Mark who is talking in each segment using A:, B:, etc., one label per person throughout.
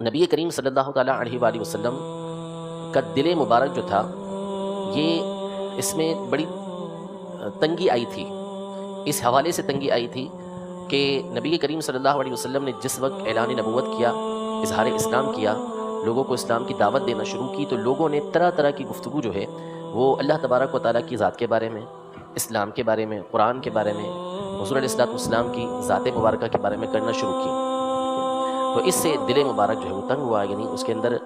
A: نبی کریم صلی اللہ تعالیٰ علیہ وآلہ وسلم کا دل مبارک جو تھا، یہ اس میں بڑی تنگی آئی تھی. اس حوالے سے تنگی آئی تھی کہ نبی کریم صلی اللہ علیہ وسلم نے جس وقت اعلان نبوت کیا، اظہار اسلام کیا، لوگوں کو اسلام کی دعوت دینا شروع کی، تو لوگوں نے طرح طرح کی گفتگو جو ہے وہ اللہ تبارک و تعالیٰ کی ذات کے بارے میں، اسلام کے بارے میں، قرآن کے بارے میں، حضور علیہ الصلوۃ والسلام کی ذات مبارکہ کے بارے میں کرنا شروع کی. تو اس سے دل مبارک جو ہے وہ تنگ ہوا، یعنی اس کے اندر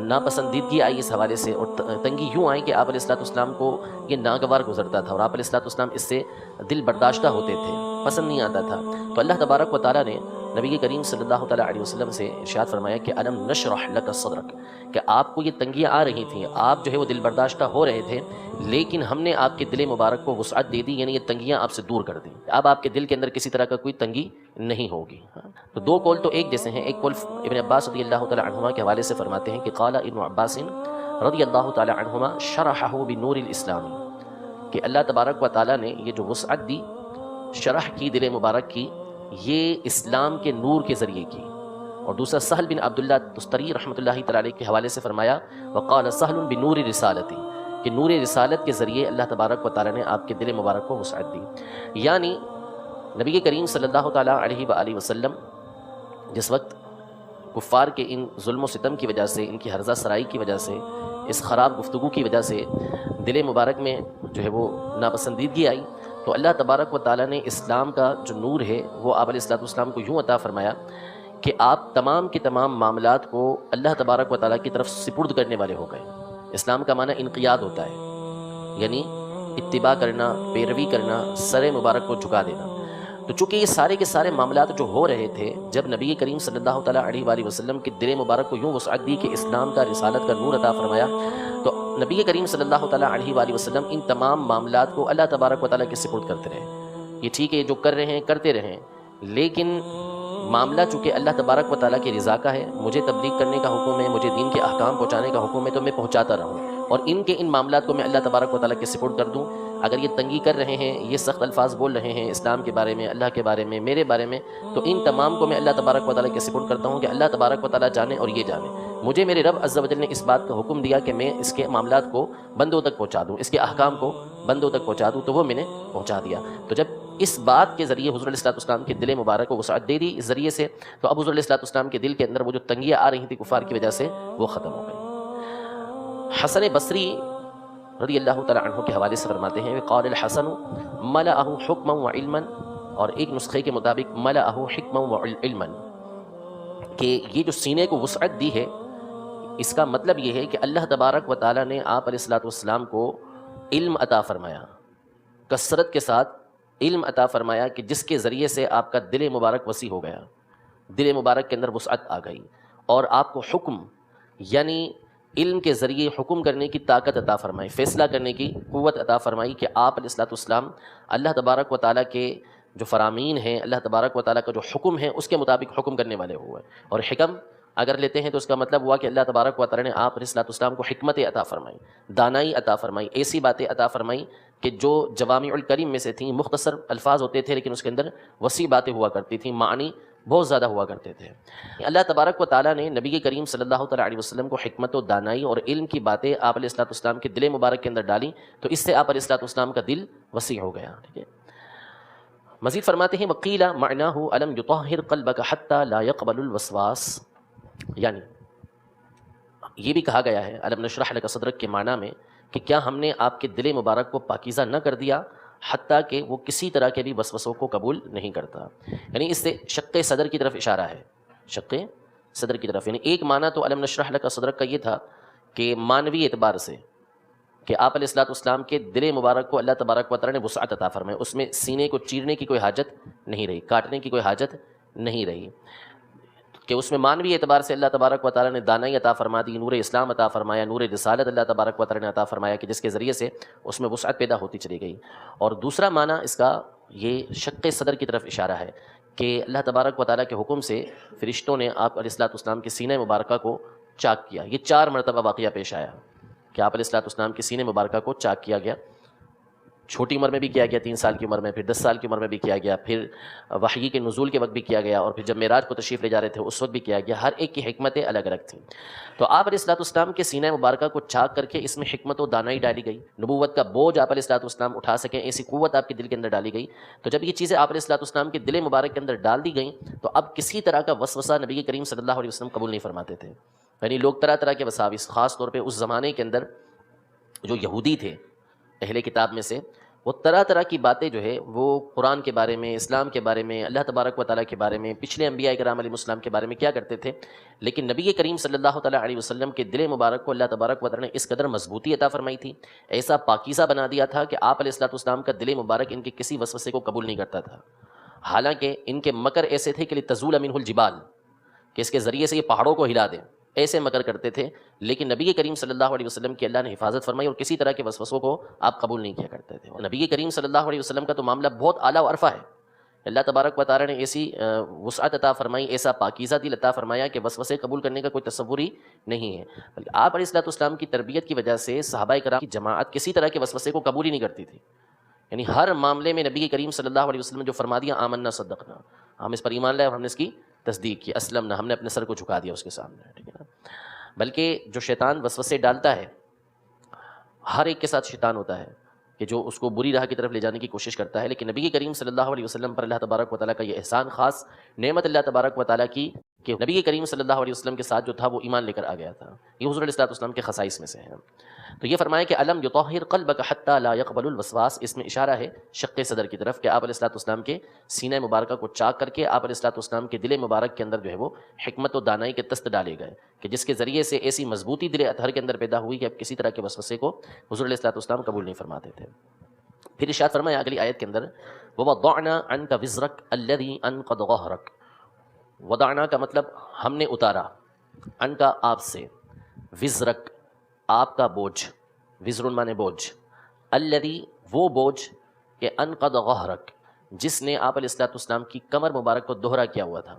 A: ناپسندیدگی آئی اس حوالے سے، اور تنگی یوں آئی کہ آپ علیہ الصلوۃ والسلام کو یہ ناگوار گزرتا تھا، اور آپ علیہ الصلوۃ والسلام اس سے دل برداشتہ ہوتے تھے، پسند نہیں آتا تھا. تو اللہ تبارک و تعالیٰ نے نبی کریم صلی اللہ تعالیٰ علیہ وسلم سے ارشاد فرمایا کہ الم نشرح لک صدرک، کہ آپ کو یہ تنگیاں آ رہی تھیں، آپ جو ہے وہ دل برداشتہ ہو رہے تھے، لیکن ہم نے آپ کے دل مبارک کو وسعت دے دی، یعنی یہ تنگیاں آپ سے دور کر دیں، اب آپ کے دل کے اندر کسی طرح کا کوئی تنگی نہیں ہوگی. تو دو قول تو ایک جیسے ہیں. ایک قول ابن عباس رضی اللہ تعالیٰ عنہما کے حوالے سے فرماتے ہیں کہ قال ابن عباس رضی اللہ تعالیٰ عنہما شرحہ بنور الاسلام، کہ اللہ تبارک و تعالیٰ نے یہ جو وسعت دی، شرح کی دل مبارک کی، یہ اسلام کے نور کے ذریعے کی. اور دوسرا سہل بن عبداللہ تستری رحمۃ اللہ تعالیٰ علیہ کے حوالے سے فرمایا وقال سہل بنور رسالتی، کہ نور رسالت کے ذریعے اللہ تبارک و تعالیٰ نے آپ کے دل مبارک کو وسعت دی. یعنی نبی کریم صلی اللہ تعالیٰ علیہ وآلہ وسلم جس وقت کفار کے ان ظلم و ستم کی وجہ سے، ان کی ہرزہ سرائی کی وجہ سے، اس خراب گفتگو کی وجہ سے دل مبارک میں جو ہے وہ ناپسندیدگی آئی، تو اللہ تبارک و تعالیٰ نے اسلام کا جو نور ہے وہ آپ علیہ الصلوۃ والسلام کو یوں عطا فرمایا کہ آپ تمام کے تمام معاملات کو اللہ تبارک و تعالیٰ کی طرف سپرد کرنے والے ہو گئے. اسلام کا معنی انقیاد ہوتا ہے، یعنی اتباع کرنا، پیروی کرنا، سر مبارک کو جھکا دینا. تو چونکہ یہ سارے کے سارے معاملات جو ہو رہے تھے، جب نبی کریم صلی اللہ تعالیٰ علیہ وآلہ وسلم کے دل مبارک کو یوں وسعت دی کہ اسلام کا، رسالت کا نور عطا فرمایا، تو نبی کریم صلی اللہ تعالیٰ علیہ وآلہ وسلم ان تمام معاملات کو اللہ تبارک و تعالیٰ کے سپرد کرتے رہے. یہ ٹھیک ہے جو کر رہے ہیں کرتے رہیں، لیکن معاملہ چونکہ اللہ تبارک و تعالیٰ کی رضا کا ہے، مجھے تبلیغ کرنے کا حکم ہے، مجھے دین کے احکام پہنچانے کا حکم ہے، تو میں پہنچاتا رہوں، اور ان کے ان معاملات کو میں اللہ تبارک و تعالیٰ کے سپرد کر دوں. اگر یہ تنگی کر رہے ہیں، یہ سخت الفاظ بول رہے ہیں اسلام کے بارے میں، اللہ کے بارے میں، میرے بارے میں، تو ان تمام کو میں اللہ تبارک و تعالیٰ کے سپرد کرتا ہوں کہ اللہ تبارک و تعالیٰ جانے اور یہ جانے. مجھے میرے رب عز و جل نے اس بات کا حکم دیا کہ میں اس کے معاملات کو بندوں تک پہنچا دوں، اس کے احکام کو بندوں تک پہنچا دوں، تو وہ میں نے پہنچا دیا. تو جب اس بات کے ذریعے حضور علیہ الصلوۃ والسلام کے دل مبارک کو وسعت دے دی اس ذریعے سے، تو اب حضور علیہ الصلوۃ والسلام کے دل کے اندر وہ جو تنگیاں آ رہی تھیں کفار کی وجہ سے، وہ ختم ہو گئی. حسن بصری رضی اللہ تعالیٰ عنہ کے حوالے سے فرماتے ہیں قال الحسن ملأہ حکما وعلما، اور ایک نسخے کے مطابق ملأہ حکما وعلما، کہ یہ جو سینے کو وسعت دی ہے، اس کا مطلب یہ ہے کہ اللہ تبارک و تعالیٰ نے آپ علیہ الصلوۃ والسلام کو علم عطا فرمایا، کثرت کے ساتھ علم عطا فرمایا، کہ جس کے ذریعے سے آپ کا دل مبارک وسیع ہو گیا، دل مبارک کے اندر وسعت آ گئی، اور آپ کو حکم یعنی علم کے ذریعے حکم کرنے کی طاقت عطا فرمائی، فیصلہ کرنے کی قوت عطا فرمائی، کہ آپ علیہ الصلوۃ والسلام اللہ تبارک و تعالیٰ کے جو فرامین ہیں، اللہ تبارک و تعالیٰ کا جو حکم ہے اس کے مطابق حکم کرنے والے ہوئے. اور حکم اگر لیتے ہیں تو اس کا مطلب ہوا کہ اللہ تبارک و تعالیٰ نے آپ علیہ الصلوۃ والسلام کو حکمت عطا فرمائی، دانائی عطا فرمائی، ایسی باتیں عطا فرمائی کہ جو جوامع الکلم میں سے تھیں، مختصر الفاظ ہوتے تھے لیکن اس کے اندر وسیع باتیں ہوا کرتی تھیں، معنی بہت زیادہ ہوا کرتے تھے. اللہ تبارک و تعالیٰ نے نبی کریم صلی اللہ تعالیٰ علیہ وسلم کو حکمت و دانائی اور علم کی باتیں آپ علیہ الصلوۃ والسلام کے دل مبارک کے اندر ڈالیں، تو اس سے آپ علیہ الصلوۃ والسلام کا دل وسیع ہو گیا. ٹھیک ہے. مزید فرماتے ہیں وقیل معناہ الم یطہر قلبک حتی لا یقبل الوسواس، یعنی یہ بھی کہا گیا ہے الم نشرح لک صدرک کے معنی میں کہ کیا ہم نے آپ کے دل مبارک کو پاکیزہ نہ کر دیا حتیٰ کہ وہ کسی طرح کے بھی وسوسوں کو قبول نہیں کرتا. یعنی اس سے شق صدر کی طرف اشارہ ہے، شق صدر کی طرف. یعنی ایک معنی تو الم نشرح لک صدرک کا یہ تھا کہ مانوی اعتبار سے کہ آپ علیہ الصلوۃ والسلام کے دل مبارک کو اللہ تبارک و تعالیٰ نے وسعت عطا فرمائی، اس میں سینے کو چیرنے کی کوئی حاجت نہیں رہی، کاٹنے کی کوئی حاجت نہیں رہی، کہ اس میں مانوی اعتبار سے اللہ تبارک و تعالیٰ نے دانائی عطا فرما دی، نور اسلام عطا فرمایا، نور رسالت اللہ تبارک و تعالیٰ نے عطا فرمایا کہ جس کے ذریعے سے اس میں وسعت پیدا ہوتی چلی گئی. اور دوسرا معنی اس کا یہ شق صدر کی طرف اشارہ ہے کہ اللہ تبارک و تعالیٰ کے حکم سے فرشتوں نے آپ علیہ الصلوۃ والسلام کے سینہ مبارکہ کو چاک کیا. یہ 4 مرتبہ واقعہ پیش آیا کہ آپ علیہ الصلوۃ والسلام کے سینہ مبارکہ کو چاک کیا گیا. چھوٹی عمر میں بھی کیا گیا 3 سال کی عمر میں، پھر 10 سال کی عمر میں بھی کیا گیا، پھر وحی کے نزول کے وقت بھی کیا گیا، اور پھر جب معراج کو تشریف لے جا رہے تھے اس وقت بھی کیا گیا۔ ہر ایک کی حکمتیں الگ الگ تھیں۔ تو آپ علیہ الصلوۃ والسلام کے سینہ مبارکہ کو چاک کر کے اس میں حکمت و دانائی ڈالی گئی، نبوت کا بوجھ آپ علیہ الصلوۃ والسلام اٹھا سکیں ایسی قوت آپ کے دل کے اندر ڈالی گئی۔ تو جب یہ چیزیں آپ علیہ الصلوۃ والسلام کے دل مبارک کے اندر ڈال دی گئیں تو اب کسی طرح کا وسوسہ نبی کریم صلی اللہ علیہ وسلم قبول نہیں فرماتے تھے۔ یعنی لوگ طرح طرح کے وساوس، خاص طور پہ اس زمانے کے اندر جو یہودی تھے اہل کتاب میں سے، وہ طرح طرح کی باتیں جو ہے وہ قرآن کے بارے میں، اسلام کے بارے میں، اللہ تبارک و تعالیٰ کے بارے میں، پچھلے انبیاء کرام علیہ السلام کے بارے میں کیا کرتے تھے، لیکن نبی کریم صلی اللہ تعالیٰ علیہ وسلم کے دل مبارک کو اللہ تبارک و تعالیٰ نے اس قدر مضبوطی عطا فرمائی تھی، ایسا پاکیزہ بنا دیا تھا کہ آپ علیہ الصلوۃ والسلام کا دل مبارک ان کے کسی وسوسے کو قبول نہیں کرتا تھا۔ حالانکہ ان کے مکر ایسے تھے کہ لتزول منہ الجبال، کہ اس کے ذریعے سے یہ پہاڑوں کو ہلا دیں، ایسے مکر کرتے تھے، لیکن نبی کریم صلی اللہ علیہ وسلم کی اللہ نے حفاظت فرمائی اور کسی طرح کے وسوسوں کو آپ قبول نہیں کیا کرتے تھے۔ اور نبی کریم صلی اللہ علیہ وسلم کا تو معاملہ بہت اعلیٰ و عرفہ ہے، اللہ تبارک و تعالیٰ نے ایسی وسعت عطا فرمائی، ایسا پاکیزہ دل عطا فرمایا کہ وسوسے قبول کرنے کا کوئی تصور ہی نہیں ہے۔ بلکہ آپ علیہ الصلوۃ والسلام کی تربیت کی وجہ سے صحابہ کرام کی جماعت کسی طرح کے وسوسے کو قبول ہی نہیں کرتی تھی، یعنی ہر معاملے میں نبی کریم صلی اللہ علیہ وسلم نے جو فرما دیا آمنا صدقنا، ہم اس پر ایمان لائے اور ہم نے اس کی تصدیق کی، اسلمنا، ہم نے اپنے سر کو جھکا دیا اس کے سامنے، ٹھیک ہے نا۔ بلکہ جو شیطان وسوسے ڈالتا ہے، ہر ایک کے ساتھ شیطان ہوتا ہے کہ جو اس کو بری راہ کی طرف لے جانے کی کوشش کرتا ہے، لیکن نبی کریم صلی اللہ علیہ وسلم پر اللہ تبارک و تعالیٰ کا یہ احسان، خاص نعمت اللہ تبارک و تعالیٰ کی کہ نبی کریم صلی اللہ علیہ وسلم کے ساتھ جو تھا وہ ایمان لے کر آ گیا تھا۔ یہ حضور علیہ الصلوۃ والسلام کے خصائص میں سے ہے۔ تو یہ فرمایا کہ الم یطہر قلبک حتی لا یقبل الوسواس، اس میں اشارہ ہے شق صدر کی طرف کہ آپ علیہ الصلوۃ والسلام کے سینہ مبارکہ کو چاک کر کے آپ علیہ الصلوۃ والسلام کے دل مبارک کے اندر جو ہے وہ حکمت و دانائی کے تست ڈالے گئے کہ جس کے ذریعے سے ایسی مضبوطی دل اطہر کے اندر پیدا ہوئی کہ اب کسی طرح کے وسوسے کو حضور علیہ الصلوۃ والسلام قبول نہیں فرماتے تھے۔ پھر ارشاد فرمایا اگلی آیت کے اندر وَوَضَعْنَا عَنْكَ وِزْرَكَ الَّذِي أَنقَضَ ظَهْرَكَ، وضعنا کا مطلب ہم نے اتارا، ان کا آپ سے، وزرک آپ کا بوجھ، وزر مانے بوجھ، الذی وہ بوجھ کہ انقض ظہرک جس نے آپ علیہ الصلوۃ والسلام کی کمر مبارک کو دوہرا کیا ہوا تھا۔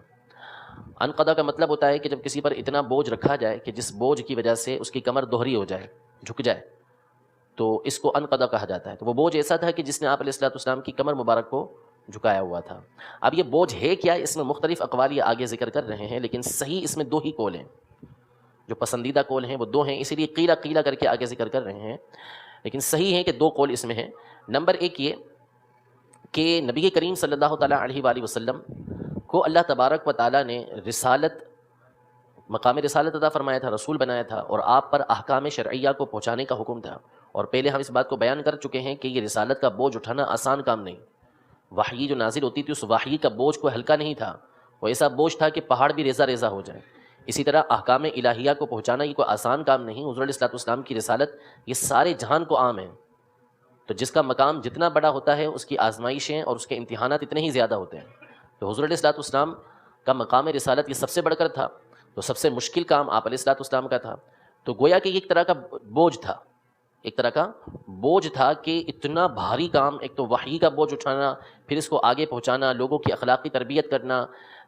A: انقضا کا مطلب ہوتا ہے کہ جب کسی پر اتنا بوجھ رکھا جائے کہ جس بوجھ کی وجہ سے اس کی کمر دوہری ہو جائے، جھک جائے، تو اس کو انقضا کہا جاتا ہے۔ تو وہ بوجھ ایسا تھا کہ جس نے آپ علیہ الصلوۃ والسلام کی کمر مبارک کو جھکایا ہوا تھا۔ اب یہ بوجھ ہے کیا، اس میں مختلف اقوال یہ آگے ذکر کر رہے ہیں، لیکن صحیح اس میں دو ہی قول ہیں، جو پسندیدہ قول ہیں وہ دو ہیں، اسی لیے قیلا قیلا کر کے آگے ذکر کر رہے ہیں، لیکن صحیح ہے کہ دو قول اس میں ہیں۔ نمبر ایک یہ کہ نبی کریم صلی اللہ تعالیٰ علیہ وآلہ وسلم کو اللہ تبارک و تعالیٰ نے رسالت، مقام رسالت عطا فرمایا تھا، رسول بنایا تھا، اور آپ پر احکام شرعیہ کو پہنچانے کا حکم تھا۔ اور پہلے ہم اس بات کو بیان کر چکے ہیں کہ یہ رسالت کا بوجھ اٹھانا آسان کام نہیں، وحی جو نازل ہوتی تھی اس وحی کا بوجھ کوئی ہلکا نہیں تھا، وہ ایسا بوجھ تھا کہ پہاڑ بھی ریزہ ریزہ ہو جائے۔ اسی طرح احکام الہیہ کو پہنچانا یہ کوئی آسان کام نہیں۔ حضور علیہ الصلوۃ والسلام کی رسالت یہ سارے جہان کو عام ہے، تو جس کا مقام جتنا بڑا ہوتا ہے اس کی آزمائشیں اور اس کے امتحانات اتنے ہی زیادہ ہوتے ہیں۔ تو حضور علیہ الصلوۃ والسلام کا مقام رسالت یہ سب سے بڑھ کر تھا، تو سب سے مشکل کام آپ علیہ الصلوۃ والسلام کا تھا۔ تو گویا کہ یہ ایک طرح کا بوجھ تھا، ایک طرح کا بوجھ تھا کہ اتنا بھاری کام، ایک تو وحی کا بوجھ اٹھانا، پھر اس کو آگے پہنچانا، لوگوں کی اخلاقی تربیت کرنا،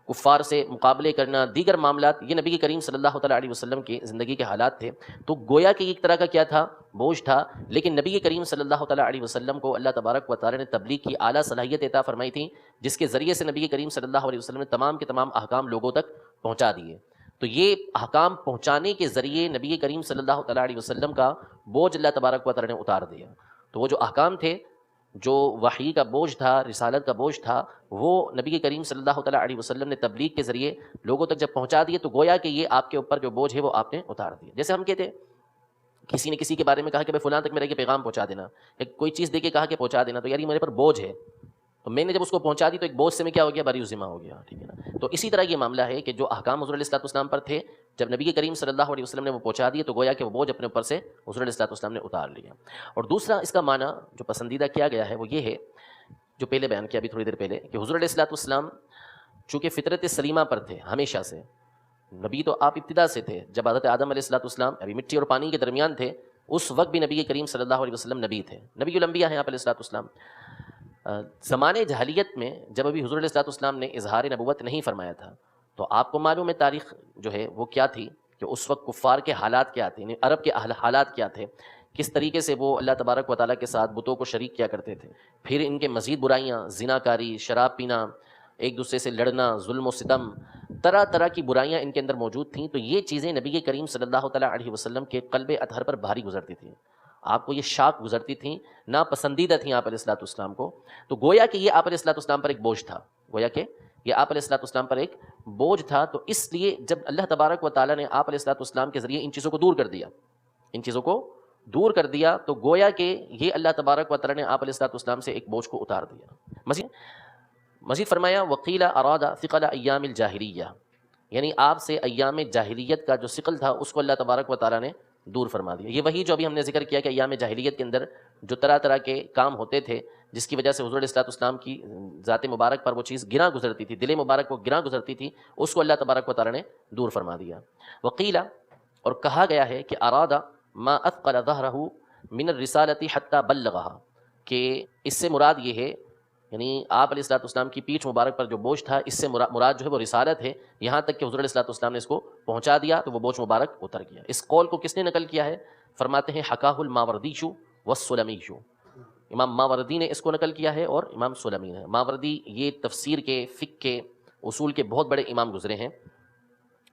A: کفار سے مقابلے کرنا، دیگر معاملات، یہ نبی کریم صلی اللہ تعالیٰ علیہ وسلم کی زندگی کے حالات تھے۔ تو گویا کہ ایک طرح کا کیا تھا، بوجھ تھا، لیکن نبی کریم صلی اللہ تعالیٰ علیہ وسلم کو اللہ تبارک و تعالیٰ نے تبلیغ کی اعلیٰ صلاحیت عطا فرمائی تھی، جس کے ذریعے سے نبی کریم صلی اللہ علیہ وسلم نے تمام کے تمام احکام لوگوں تک پہنچا دیے۔ تو یہ احکام پہنچانے کے ذریعے نبی کریم صلی اللہ تعالیٰ علیہ وسلم کا بوجھ اللہ تبارک و تعالیٰ نے اتار دیا۔ تو وہ جو احکام تھے، جو وحی کا بوجھ تھا، رسالت کا بوجھ تھا، وہ نبی کریم صلی اللہ تعالیٰ علیہ وسلم نے تبلیغ کے ذریعے لوگوں تک جب پہنچا دیے تو گویا کہ یہ آپ کے اوپر جو بوجھ ہے وہ آپ نے اتار دیا۔ جیسے ہم کہتے ہیں کسی نے کسی کے بارے میں کہا کہ بھائی فلاں تک میرا یہ پیغام پہنچا دینا، ایک کوئی چیز دے کے کہا کہ پہنچا دینا، تو یار یہ میرے پر بوجھ ہے، تو میں نے جب اس کو پہنچا دی تو ایک بوجھ سے میں کیا ہو گیا، بری ذمہ ہو گیا، ٹھیک ہے نا۔ تو اسی طرح یہ معاملہ ہے کہ جو احکام حضور علیہ الصلوۃ والسلام پر تھے، جب نبی کریم صلی اللہ علیہ وسلم نے وہ پہنچا دیے تو گویا کہ وہ بوجھ اپنے اوپر سے حضور علیہ الصلوۃ والسلام نے اتار لیا۔ اور دوسرا اس کا معنی جو پسندیدہ کیا گیا ہے وہ یہ ہے، جو پہلے بیان کیا ابھی تھوڑی دیر پہلے، کہ حضور علیہ الصلوۃ والسلام چونکہ فطرت سلیمہ پر تھے ہمیشہ سے، نبی تو آپ ابتدا سے تھے، جب حضرت آدم علیہ الصلوۃ والسلام ابھی مٹی اور پانی کے درمیان تھے، اس وقت بھی نبی کریم صلی اللہ علیہ وسلم نبی تھے، نبی الانبیاء ہیں آپ علیہ الصلوۃ والسلام۔ زمانے جاہلیت میں جب ابھی حضور علیہ الصلوۃ والسلام نے اظہار نبوت نہیں فرمایا تھا، تو آپ کو معلوم ہے تاریخ جو ہے وہ کیا تھی، کہ اس وقت کفار کے حالات کیا تھے، یعنی عرب کے حالات کیا تھے، کس طریقے سے وہ اللہ تبارک و تعالیٰ کے ساتھ بتوں کو شریک کیا کرتے تھے، پھر ان کے مزید برائیاں، زنا کاری، شراب پینا، ایک دوسرے سے لڑنا، ظلم و ستم، طرح طرح کی برائیاں ان کے اندر موجود تھیں. تو یہ چیزیں نبی کریم صلی اللہ تعالیٰ علیہ وسلم کے قلب اطہر پر بھاری گزرتی تھیں، آپ کو یہ شاک گزرتی تھیں، ناپسندیدہ تھیں آپ علیہ الصلوۃ والسلام کو. تو گویا کہ یہ آپ علیہ الصلوۃ والسلام پر ایک بوجھ تھا، گویا کہ یہ آپ علیہ الصلوۃ والسلام پر ایک بوجھ تھا. تو اس لیے جب اللہ تبارک و تعالیٰ نے آپ علیہ الصلوۃ والسلام کے ذریعے ان چیزوں کو دور کر دیا، ان چیزوں کو دور کر دیا، تو گویا کہ یہ اللہ تبارک و تعالیٰ نے آپ علیہ الصلوۃ والسلام سے ایک بوجھ کو اتار دیا. مزید فرمایا وقیل اراد ثقل ایام الجاہلیہ، یعنی آپ سے ایام جاہلیت کا جو ثقل تھا اس کو اللہ تبارک و تعالیٰ نے دور فرما دیا. یہ وہی جو ابھی ہم نے ذکر کیا کہ ایام جاہلیت کے اندر جو طرح طرح کے کام ہوتے تھے جس کی وجہ سے حضور علیہ الصلوۃ والسلام کی ذات مبارک پر وہ چیز گراں گزرتی تھی، دل مبارک وہ گراں گزرتی تھی، اس کو اللہ تبارک و تعالیٰ نے دور فرما دیا. وقیل، اور کہا گیا ہے کہ اراد ما اثقل ظہرہ من الرسالۃ حتی بلغہا، کہ اس سے مراد یہ ہے، یعنی آپ علیہ الصلوۃ والسلام کی پیٹھ مبارک پر جو بوجھ تھا اس سے مراد جو ہے وہ رسالت ہے، یہاں تک کہ حضور علیہ الصلوۃ والسلام نے اس کو پہنچا دیا تو وہ بوجھ مبارک اتر گیا. اس قول کو کس نے نقل کیا ہے؟ فرماتے ہیں حکاہ الماوردی والسلمی. امام ماوردی نے اس کو نقل کیا ہے اور امام سلمی نے. ماوردی یہ تفسیر کے، فقہ کے، اصول کے بہت بڑے امام گزرے ہیں.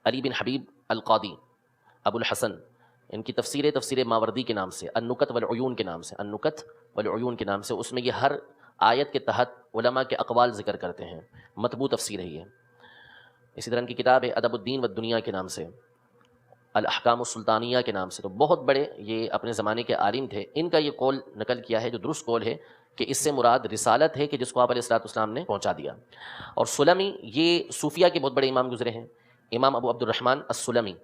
A: علی بن حبیب القادی ابو الحسن، ان کی تفسیر ماوردی کے نام سے، النکت والعیون کے نام سے، النکت والعیون کے نام سے، اس میں یہ ہر آیت کے تحت علماء کے اقوال ذکر کرتے ہیں، مطبوع تفسیر ہے یہ. اسی طرح ان کی کتاب ہے ادب الدین والدنیا کے نام سے، الاحکام السلطانیہ کے نام سے. تو بہت بڑے یہ اپنے زمانے کے عالم تھے. ان کا یہ قول نقل کیا ہے جو درست قول ہے کہ اس سے مراد رسالت ہے کہ جس کو آپ علیہ الصلوۃ والسلام نے پہنچا دیا. اور سلمی یہ صوفیہ کے بہت بڑے امام گزرے ہیں، امام ابو عبد الرحمن السلمی.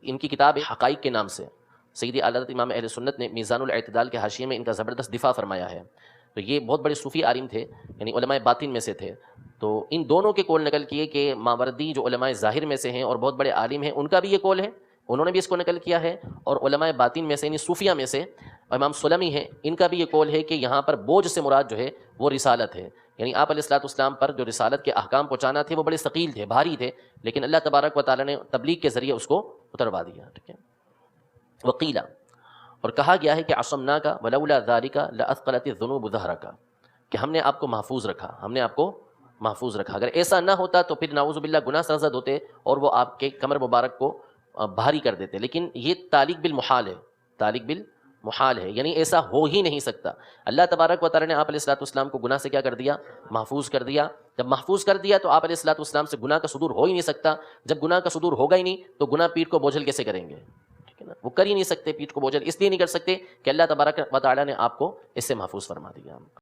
A: ان کی کتاب حقائق کے نام سے سیدی اعلیٰ حضرت امام اہل سنت نے میزان الاعتدال کے حاشیے میں ان کا زبردست دفاع فرمایا ہے. تو یہ بہت بڑے صوفی عالم تھے، یعنی علماء باطن میں سے تھے. تو ان دونوں کے قول نقل کیے کہ ماوردی جو علماء ظاہر میں سے ہیں اور بہت بڑے عالم ہیں، ان کا بھی یہ قول ہے، انہوں نے بھی اس کو نقل کیا ہے. اور علماء باطن میں سے یعنی صوفیہ میں سے امام سلمی ہیں، ان کا بھی یہ قول ہے کہ یہاں پر بوجھ سے مراد جو ہے وہ رسالت ہے. یعنی آپ علیہ الصلوۃ والسلام پر جو رسالت کے احکام پہنچانا تھے وہ بڑے ثقیل تھے، بھاری تھے، لیکن اللہ تبارک و تعالیٰ نے تبلیغ کے ذریعے اس کو اتروا دیا. ٹھیک ہے. وقیلا، اور کہا گیا ہے کہ عصمناک ولولا ذالک لاثقلت الذنوب ظہرک، کہ ہم نے آپ کو محفوظ رکھا، ہم نے آپ کو محفوظ رکھا. اگر ایسا نہ ہوتا تو پھر نعوذ باللہ گناہ سرزد ہوتے اور وہ آپ کے کمر مبارک کو بھاری کر دیتے. لیکن یہ تعلق بالمحال ہے، تعلق بالمحال ہے، یعنی ایسا ہو ہی نہیں سکتا. اللہ تبارک و تعالیٰ نے آپ علیہ الصلوۃ والسلام کو گناہ سے کیا کر دیا؟ محفوظ کر دیا. جب محفوظ کر دیا تو آپ علیہ الصلوۃ والسلام سے گناہ کا صدور ہو ہی نہیں سکتا. جب گناہ کا صدور ہوگا ہی نہیں تو گناہ پیٹھ کو بوجھل کیسے کریں گے؟ وہ کر ہی نہیں سکتے. پیٹھ کو بوجھل اس لیے نہیں کر سکتے کہ اللہ تبارک و تعالیٰ نے آپ کو اس سے محفوظ فرما دیا.